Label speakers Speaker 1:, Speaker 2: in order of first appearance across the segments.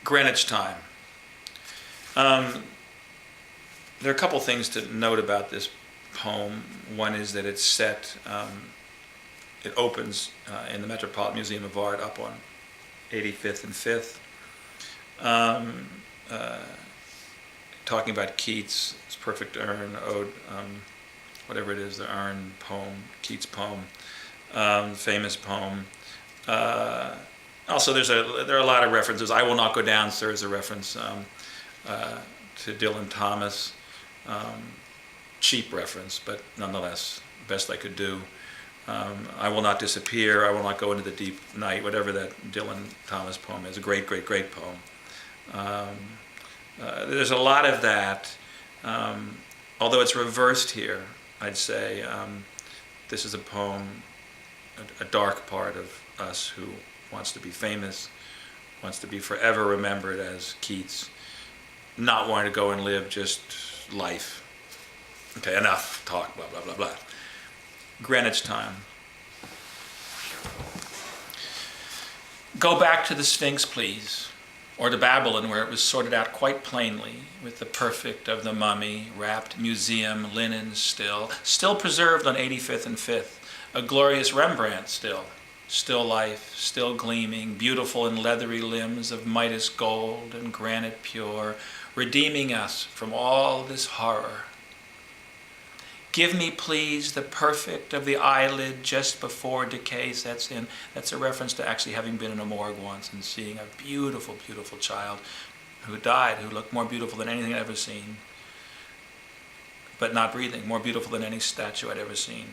Speaker 1: Greenwich Time. There are a couple things to note about this poem. One is that it's set, it opens in the Metropolitan Museum of Art up on 85th and 5th, talking about Keats' Perfect Urn, Ode, whatever it is, the Urn poem, Keats' poem, famous poem. Also, there are a lot of references. I Will Not Go Down, Sir, is a reference to Dylan Thomas. Cheap reference, but nonetheless, best I could do. I Will Not Disappear, I Will Not Go Into the Deep Night, whatever that Dylan Thomas poem is, a great, great, great poem. There's a lot of that, although it's reversed here, I'd say. This is a poem, a dark part of us who wants to be famous, wants to be forever remembered as Keats, not wanting to go and live just life. Okay, enough talk, blah, blah, blah, blah. Greenwich Time. Go back to the Sphinx, please, or to Babylon, where it was sorted out quite plainly, with the perfect of the mummy, wrapped museum linen still preserved on 85th and 5th, a glorious Rembrandt still life, still gleaming, beautiful in leathery limbs of Midas gold and granite pure, redeeming us from all this horror. Give me, please, the perfect of the eyelid just before decay sets in. That's a reference to actually having been in a morgue once and seeing a beautiful, beautiful child who died, who looked more beautiful than anything I'd ever seen, but not breathing, more beautiful than any statue I'd ever seen,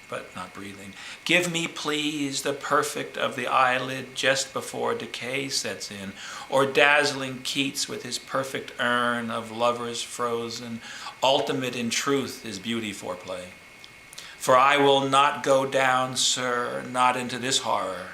Speaker 1: but not breathing. Give me, please, the perfect of the eyelid just before decay sets in, or dazzling Keats with his perfect urn of lovers frozen, ultimate in truth is beauty foreplay. For I will not go down, sir, not into this horror.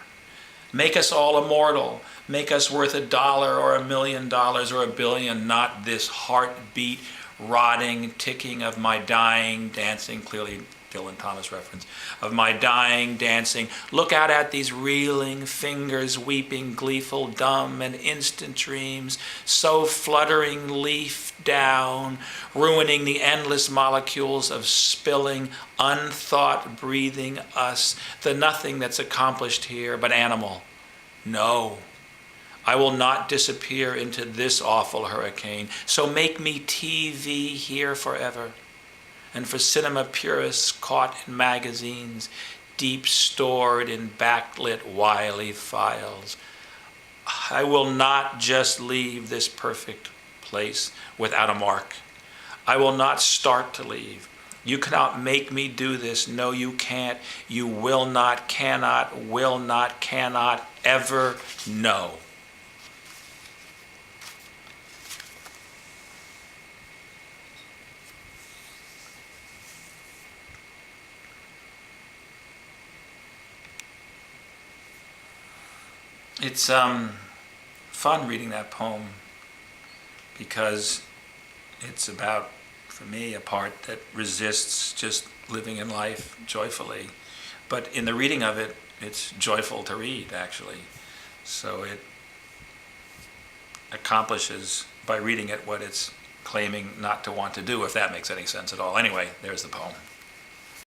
Speaker 1: Make us all immortal, make us worth $1 or $1 million or $1 billion, not this heartbeat, rotting, ticking of my dying, dancing, clearly Dylan Thomas reference, of my dying dancing. Look out at these reeling fingers, weeping, gleeful, dumb, and instant dreams, so fluttering leaf down, ruining the endless molecules of spilling, unthought breathing us, the nothing that's accomplished here, but animal. No, I will not disappear into this awful hurricane, so make me TV here forever. And for cinema purists caught in magazines, deep stored in backlit wily files, I will not just leave this perfect place without a mark. I will not start to leave. You cannot make me do this. No, you can't. You will not, cannot ever know. It's fun reading that poem because it's about, for me, a part that resists just living in life joyfully. But in the reading of it, it's joyful to read, actually. So it accomplishes, by reading it, what it's claiming not to want to do, if that makes any sense at all. Anyway, there's the poem.